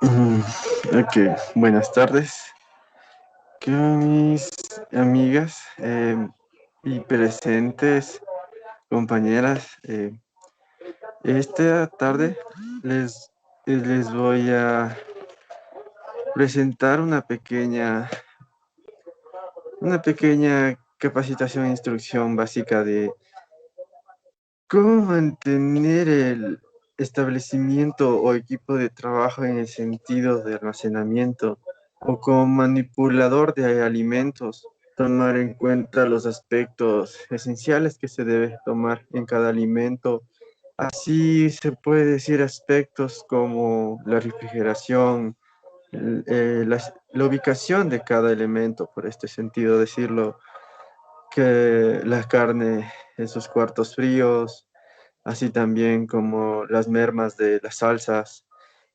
Mm, Ok, buenas tardes. ¿Qué mis amigas y presentes compañeras? Esta tarde les voy a presentar una pequeña capacitación e instrucción básica de cómo mantener el establecimiento o equipo de trabajo en el sentido de almacenamiento o como manipulador de alimentos, tomar en cuenta los aspectos esenciales que se debe tomar en cada alimento. Así se puede decir aspectos como la refrigeración, la ubicación de cada elemento, por este sentido decirlo, que la carne en sus cuartos fríos, así también como las mermas de las salsas,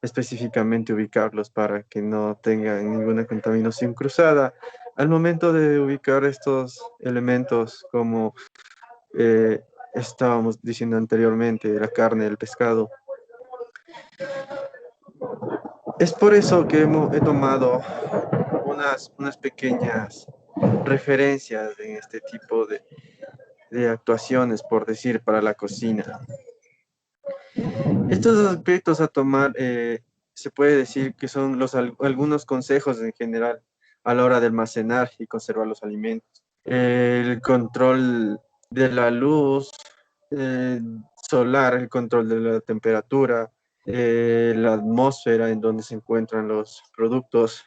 específicamente ubicarlos para que no tengan ninguna contaminación cruzada. Al momento de ubicar estos elementos, como eh, estábamos diciendo anteriormente, la carne, el pescado, es por eso que he tomado unas pequeñas referencias en este tipo de actuaciones, por decir, para la cocina. Estos aspectos a tomar, se puede decir que son algunos consejos en general a la hora de almacenar y conservar los alimentos. El control de la luz eh, solar, el control de la temperatura, la atmósfera en donde se encuentran los productos,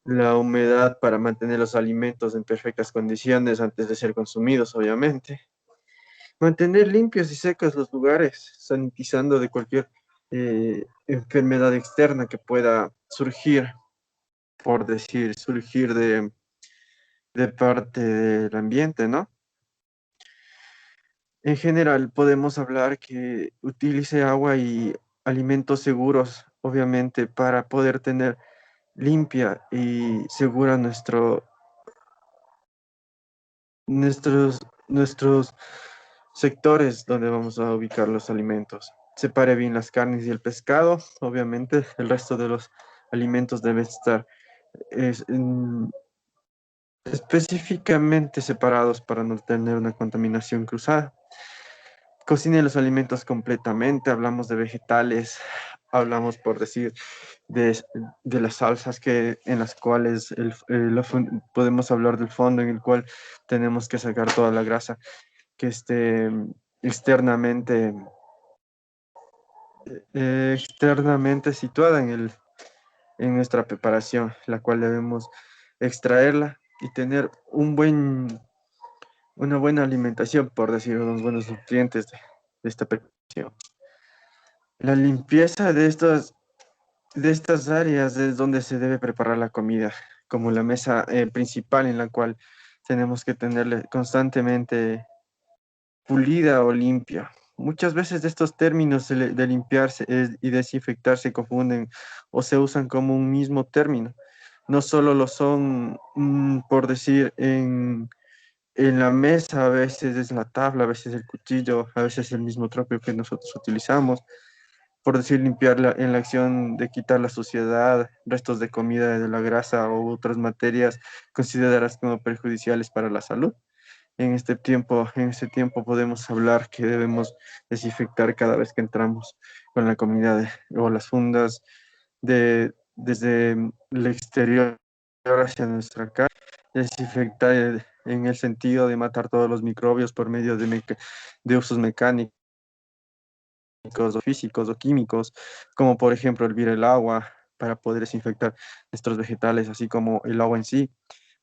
la humedad para mantener los alimentos en perfectas condiciones antes de ser consumidos, obviamente. Mantener limpios y secos los lugares, sanitizando de cualquier enfermedad externa que pueda surgir, por decir, surgir de parte del ambiente, ¿no? En general, podemos hablar que utilice agua y alimentos seguros, obviamente, para poder tener limpia y segura nuestros sectores donde vamos a ubicar los alimentos. Separe bien las carnes y el pescado. Obviamente, el resto de los alimentos deben estar es, específicamente separados para no tener una contaminación cruzada. Cocine los alimentos completamente. Hablamos de vegetales, hablamos, por decir, de, de las salsas en las cuales podemos hablar del fondo en el cual tenemos que sacar toda la grasa que esté externamente, externamente situada en nuestra preparación, la cual debemos extraerla y tener una buena alimentación, por decir, unos buenos nutrientes de esta preparación. La limpieza de estas áreas es donde se debe preparar la comida, como la mesa principal en la cual tenemos que tenerle constantemente pulida o limpia. Muchas veces estos términos de limpiarse y desinfectar se confunden o se usan como un mismo término. No solo lo son, por decir, en la mesa, a veces es la tabla, a veces el cuchillo, a veces el mismo trapeo que nosotros utilizamos. Por decir, limpiarla en la acción de quitar la suciedad, restos de comida, de la grasa o otras materias consideradas como perjudiciales para la salud. En este tiempo podemos hablar que debemos desinfectar cada vez que entramos con la comida o las fundas desde el exterior hacia nuestra casa. Desinfectar en el sentido de matar todos los microbios por medio de usos mecánicos o físicos o químicos, como por ejemplo hervir el agua para poder desinfectar nuestros vegetales, así como el agua en sí,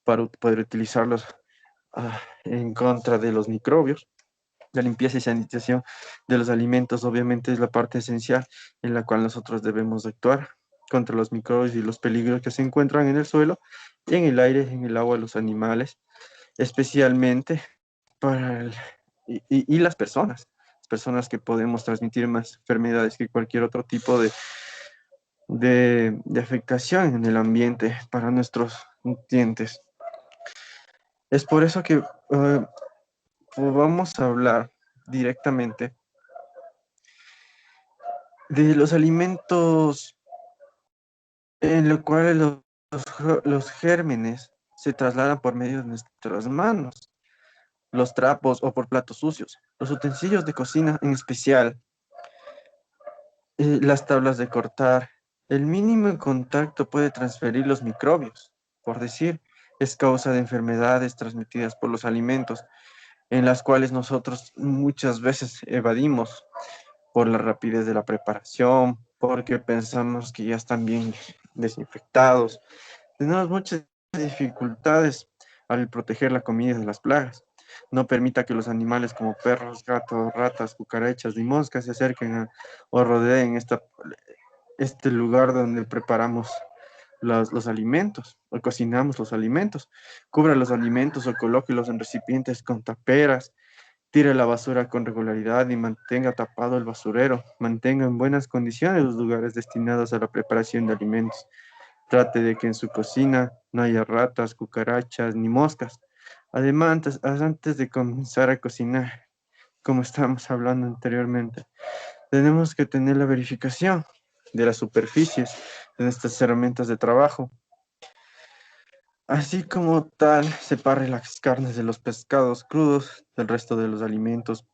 para poder utilizarlos en contra de los microbios. La limpieza y sanitización de los alimentos obviamente es la parte esencial en la cual nosotros debemos actuar contra los microbios y los peligros que se encuentran en el suelo, en el aire, en el agua, los animales, especialmente para y las personas que podemos transmitir más enfermedades que cualquier otro tipo de afectación en el ambiente para nuestros nutrientes. Es por eso que vamos a hablar directamente de los alimentos en lo cual los gérmenes se trasladan por medio de nuestras manos, los trapos o por platos sucios, los utensilios de cocina en especial, las tablas de cortar. El mínimo contacto puede transferir los microbios, por decir, es causa de enfermedades transmitidas por los alimentos, en las cuales nosotros muchas veces evadimos por la rapidez de la preparación, porque pensamos que ya están bien desinfectados. Tenemos muchas dificultades al proteger la comida de las plagas. No permita que los animales como perros, gatos, ratas, cucarachas y moscas se acerquen o rodeen este lugar donde preparamos los alimentos o cocinamos los alimentos. Cubra los alimentos o colóquelos en recipientes con taperas. Tire la basura con regularidad y mantenga tapado el basurero. Mantenga en buenas condiciones los lugares destinados a la preparación de alimentos. Trate de que en su cocina no haya ratas, cucarachas ni moscas. Además, antes de comenzar a cocinar, como estábamos hablando anteriormente, tenemos que tener la verificación de las superficies de nuestras herramientas de trabajo. Así como tal, separe las carnes de los pescados crudos del resto de los alimentos,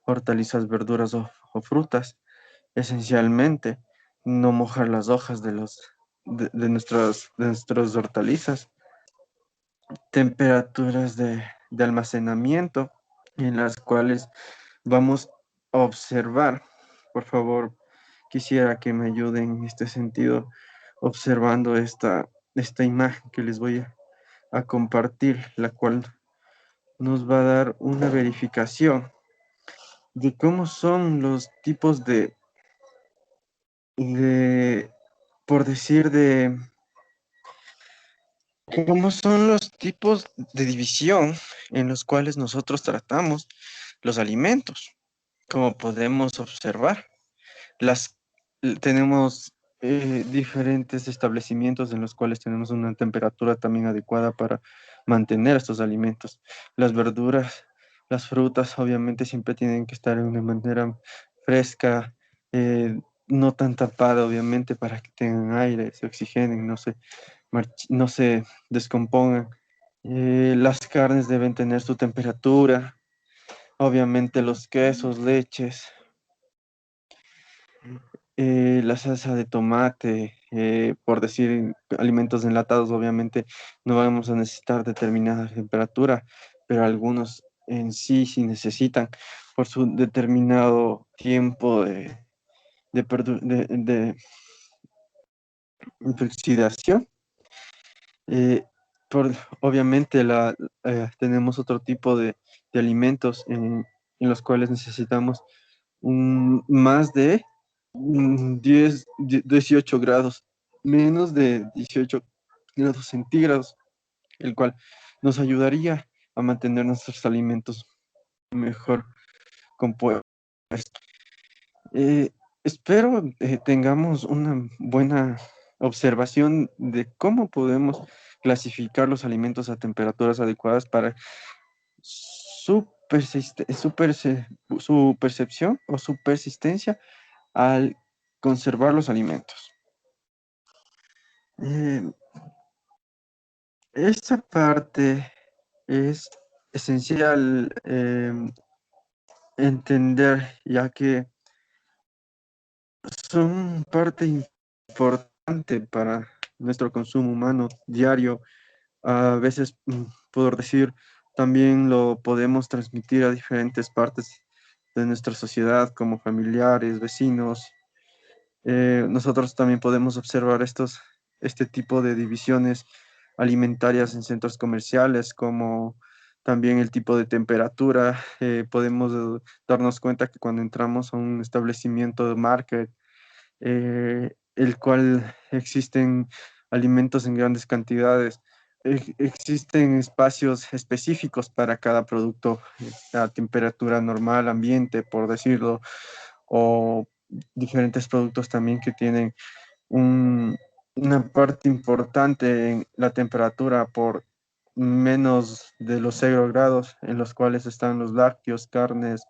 hortalizas, verduras o frutas. Esencialmente, no mojar las hojas de nuestras hortalizas. Temperaturas de almacenamiento en las cuales vamos a observar. Por favor, quisiera que me ayuden en este sentido, observando esta imagen que les voy a compartir, la cual nos va a dar una verificación de cómo son los tipos de por decir, de cómo son los tipos de división en los cuales nosotros tratamos los alimentos. Como podemos observar, las, tenemos diferentes establecimientos en los cuales tenemos una temperatura también adecuada para mantener estos alimentos. Las verduras, las frutas, obviamente siempre tienen que estar de una manera fresca, no tan tapada, obviamente, para que tengan aire, se oxigenen, no se descompongan. Las carnes deben tener su temperatura, obviamente los quesos, leches, la salsa de tomate, por decir alimentos enlatados, obviamente no vamos a necesitar determinada temperatura, pero algunos en sí sí necesitan por su determinado tiempo de oxidación. Eh, obviamente tenemos otro tipo de alimentos en los cuales necesitamos más de 18 grados, menos de 18 grados centígrados, el cual nos ayudaría a mantener nuestros alimentos mejor compuestos. Espero tengamos una buena observación de cómo podemos clasificar los alimentos a temperaturas adecuadas para su, su percepción o su persistencia al conservar los alimentos. Eh, Esta parte es esencial entender, ya que son parte importante para nuestro consumo humano diario. A veces, por decir, también lo podemos transmitir a diferentes partes de nuestra sociedad, como familiares, vecinos. Nosotros también podemos observar este tipo de divisiones alimentarias en centros comerciales, como también el tipo de temperatura. Podemos darnos cuenta que cuando entramos a un establecimiento de market, el cual existen alimentos en grandes cantidades. Existen espacios específicos para cada producto, a temperatura normal, ambiente, por decirlo, o diferentes productos también que tienen una parte importante en la temperatura por menos de los 0 grados, en los cuales están los lácteos, carnes,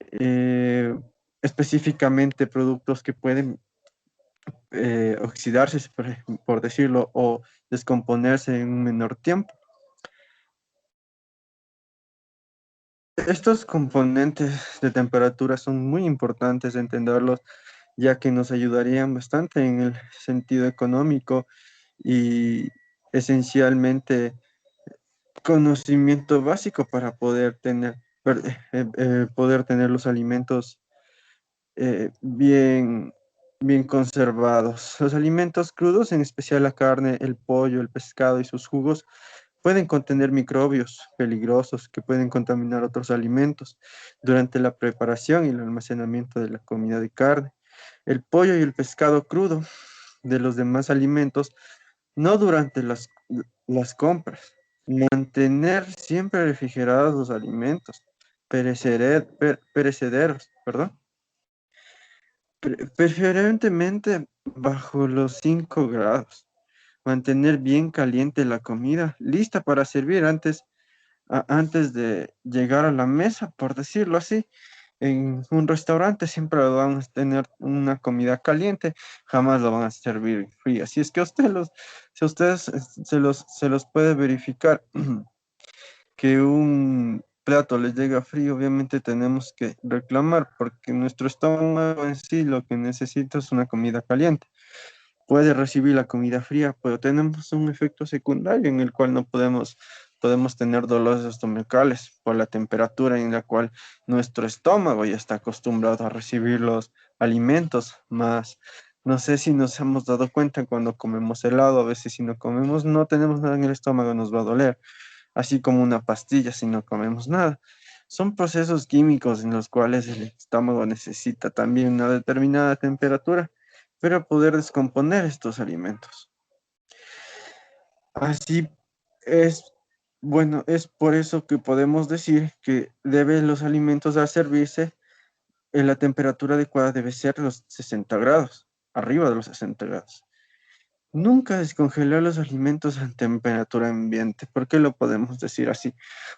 eh, específicamente productos que pueden oxidarse, por decirlo, o descomponerse en un menor tiempo. Estos componentes de temperatura son muy importantes de entenderlos, ya que nos ayudarían bastante en el sentido económico y esencialmente conocimiento básico para poder tener los alimentos bien, bien conservados. Los alimentos crudos, en especial la carne, el pollo, el pescado y sus jugos, pueden contener microbios peligrosos que pueden contaminar otros alimentos durante la preparación y el almacenamiento de la comida de carne. El pollo y el pescado crudo de los demás alimentos, no durante las compras. Mantener siempre refrigerados los alimentos perecederos, perdón, preferentemente bajo los 5 grados. Mantener bien caliente la comida, lista para servir antes de llegar a la mesa, por decirlo así. En un restaurante siempre van a tener una comida caliente, jamás lo van a servir fría. Si es que si a ustedes se los puede verificar que un plato les llega frío, obviamente tenemos que reclamar porque nuestro estómago en sí lo que necesita es una comida caliente. Puede recibir la comida fría, pero tenemos un efecto secundario en el cual no podemos tener dolores estomacales por la temperatura en la cual nuestro estómago ya está acostumbrado a recibir los alimentos. Más, no sé si nos hemos dado cuenta cuando comemos helado, a veces si no comemos, no tenemos nada en el estómago, nos va a doler, así como una pastilla si no comemos nada. Son procesos químicos en los cuales el estómago necesita también una determinada temperatura para poder descomponer estos alimentos. Así es, bueno, es por eso que podemos decir que deben los alimentos al servirse en la temperatura adecuada debe ser los 60 grados, arriba de los 60 grados. Nunca descongelar los alimentos a temperatura ambiente. ¿Por qué lo podemos decir así?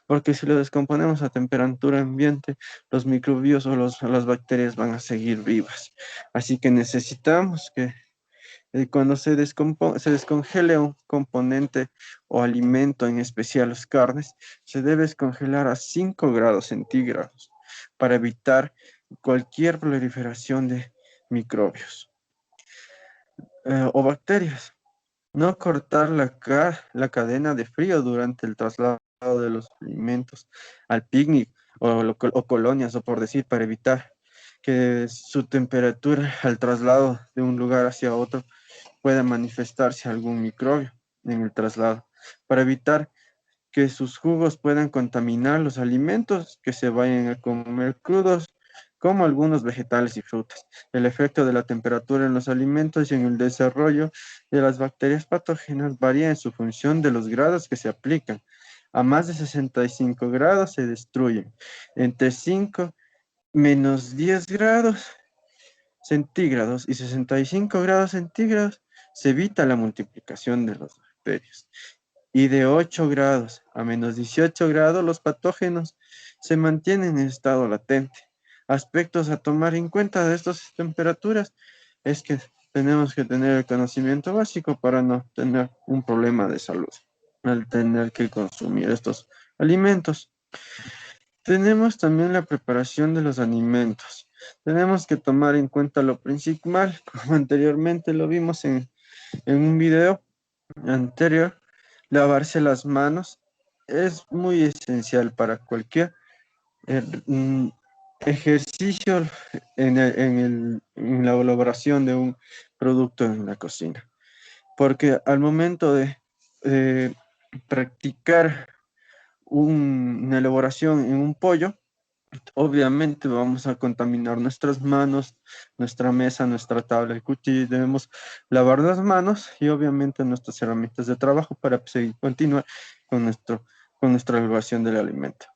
Porque si lo descomponemos a temperatura ambiente, los microbios o las bacterias van a seguir vivas. Así que necesitamos que cuando se descongele un componente o alimento, en especial las carnes, se debe descongelar a 5 grados centígrados para evitar cualquier proliferación de microbios o bacterias. No cortar la cadena de frío durante el traslado de los alimentos al picnic o colonias, o por decir, para evitar que su temperatura al traslado de un lugar hacia otro pueda manifestarse algún microbio en el traslado, para evitar que sus jugos puedan contaminar los alimentos que se vayan a comer crudos, como algunos vegetales y frutas. El efecto de la temperatura en los alimentos y en el desarrollo de las bacterias patógenas varía en su función de los grados que se aplican. A más de 65 grados se destruyen. Entre 5 menos 10 grados centígrados y 65 grados centígrados se evita la multiplicación de las bacterias. Y de 8 grados a menos 18 grados, los patógenos se mantienen en estado latente. Aspectos a tomar en cuenta de estas temperaturas es que tenemos que tener el conocimiento básico para no tener un problema de salud al tener que consumir estos alimentos. Tenemos también la preparación de los alimentos. Tenemos que tomar en cuenta lo principal, como anteriormente lo vimos en un video anterior. Lavarse las manos es muy esencial para cualquier eh, mm, ejercicio en la elaboración de un producto en la cocina. Porque al momento de eh, practicar una elaboración en un pollo, obviamente vamos a contaminar nuestras manos, nuestra mesa, nuestra tabla de cuchillo. Debemos lavar las manos y obviamente nuestras herramientas de trabajo para seguir, continuar con, con nuestra elaboración del alimento.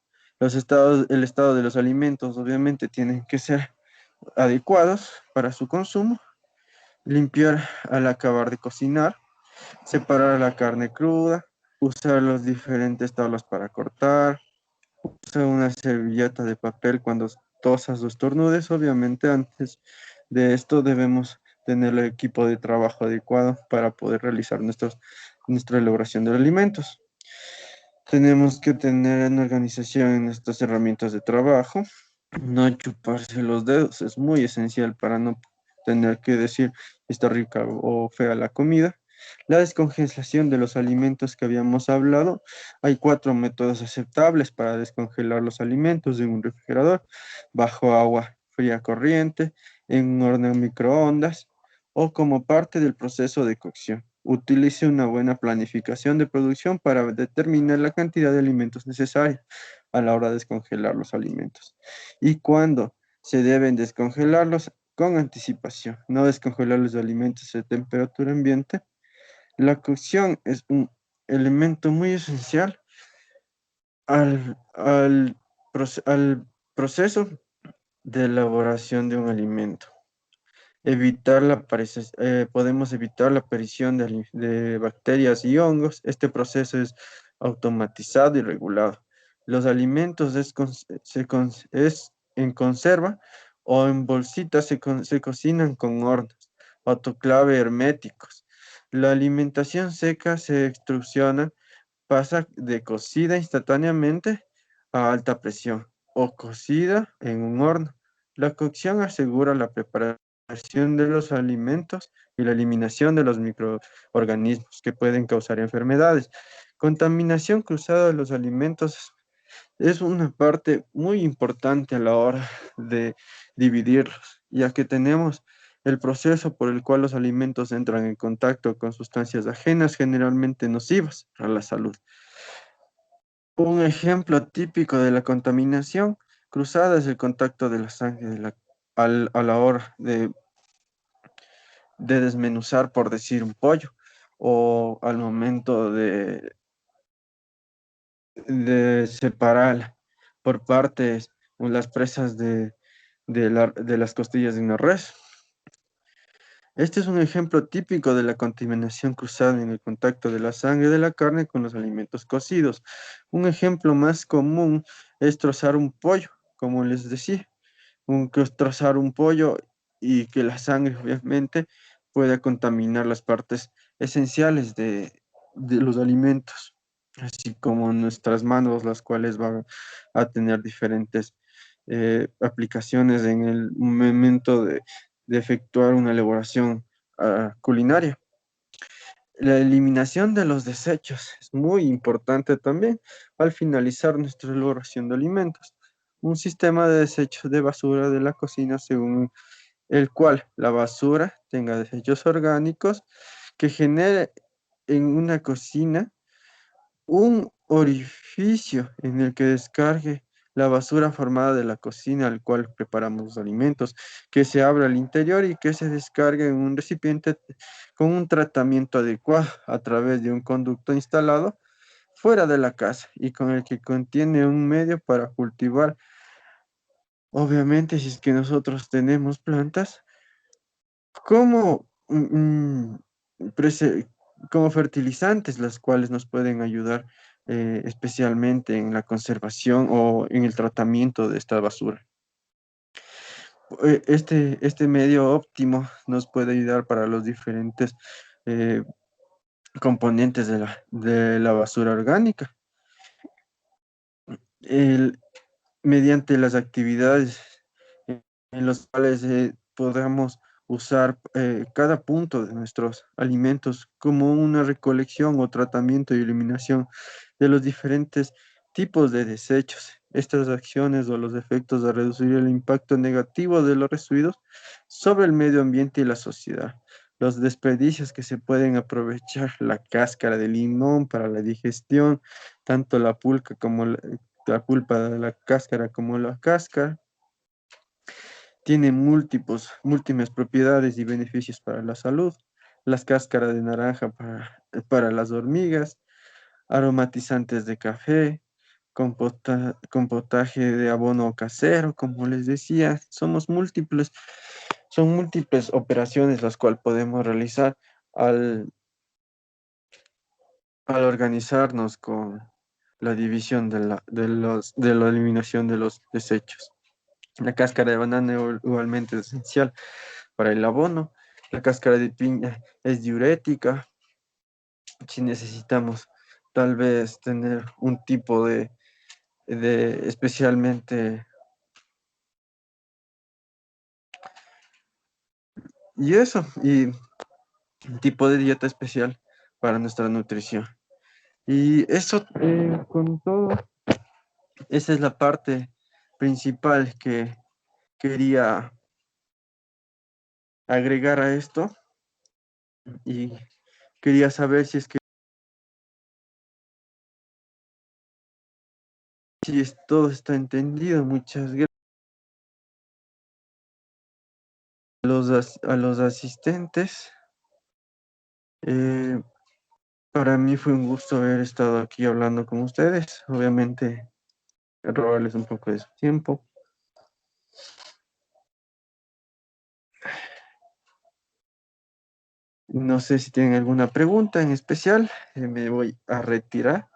El estado de los alimentos obviamente tienen que ser adecuados para su consumo. Limpiar al acabar de cocinar, separar la carne cruda, usar los diferentes tablas para cortar, usa una servilleta de papel cuando tosas o estornudes. Obviamente, antes de esto debemos tener el equipo de trabajo adecuado para poder realizar nuestra elaboración de alimentos. Tenemos que tener una organización en estas herramientas de trabajo, no chuparse los dedos, es muy esencial para no tener que decir está rica o fea la comida. La descongelación de los alimentos que habíamos hablado, hay 4 métodos aceptables para descongelar los alimentos en un refrigerador: bajo agua fría corriente, en un horno en microondas o como parte del proceso de cocción. Utilice una buena planificación de producción para determinar la cantidad de alimentos necesarios a la hora de descongelar los alimentos y cuándo se deben descongelarlos con anticipación. No descongelar los alimentos a temperatura ambiente. La cocción es un elemento muy esencial al proceso de elaboración de un alimento. Podemos evitar la aparición de bacterias y hongos. Este proceso es automatizado y regulado. Los alimentos es en conserva o en bolsitas se cocinan con hornos, autoclave herméticos. La alimentación seca se extrusiona, pasa de cocida instantáneamente a alta presión o cocida en un horno. La cocción asegura la preparación de los alimentos y la eliminación de los microorganismos que pueden causar enfermedades. Contaminación cruzada de los alimentos es una parte muy importante a la hora de dividirlos, ya que tenemos el proceso por el cual los alimentos entran en contacto con sustancias ajenas, generalmente nocivas a la salud. Un ejemplo típico de la contaminación cruzada es el contacto de la sangre a la hora de desmenuzar, por decir, un pollo, o al momento de separar por partes las presas de las costillas de una res. Este es un ejemplo típico de la contaminación cruzada en el contacto de la sangre de la carne con los alimentos cocidos. Un ejemplo más común es trozar un pollo, como les decía, trozar un pollo y que la sangre obviamente pueda contaminar las partes esenciales de los alimentos, así como nuestras manos, las cuales van a tener diferentes aplicaciones en el momento de efectuar una elaboración culinaria. La eliminación de los desechos es muy importante también al finalizar nuestra elaboración de alimentos. Un sistema de desechos de basura de la cocina según el cual la basura tenga desechos orgánicos que genere en una cocina un orificio en el que descargue la basura formada de la cocina al cual preparamos los alimentos, que se abra al interior y que se descargue en un recipiente con un tratamiento adecuado a través de un conducto instalado fuera de la casa y con el que contiene un medio para cultivar. Obviamente, si es que nosotros tenemos plantas, como, prese- como fertilizantes, las cuales nos pueden ayudar especialmente en la conservación o en el tratamiento de esta basura. Este medio óptimo nos puede ayudar para los diferentes eh, componentes de la basura orgánica. El- Mediante las actividades en los cuales podamos usar cada punto de nuestros alimentos como una recolección o tratamiento y eliminación de los diferentes tipos de desechos. Estas acciones o los efectos de reducir el impacto negativo de los residuos sobre el medio ambiente y la sociedad. Los desperdicios que se pueden aprovechar, la cáscara de limón para la digestión, tanto la pulpa de la cáscara como la cáscara, tiene múltiples propiedades y beneficios para la salud. Las cáscaras de naranja para las hormigas, aromatizantes de café, compotaje de abono casero, como les decía, son múltiples operaciones las cuales podemos realizar al, al organizarnos con la división de la eliminación de los desechos. La cáscara de banana igualmente es esencial para el abono. La cáscara de piña es diurética. Si necesitamos tal vez tener un tipo de especialmente, y eso, y un tipo de dieta especial para nuestra nutrición. Y eso, con todo, esa es la parte principal que quería agregar a esto, y quería saber si es que todo está entendido. Muchas gracias a los asistentes. Eh, para mí fue un gusto haber estado aquí hablando con ustedes. Obviamente, robarles un poco de su tiempo. No sé si tienen alguna pregunta en especial. Me voy a retirar.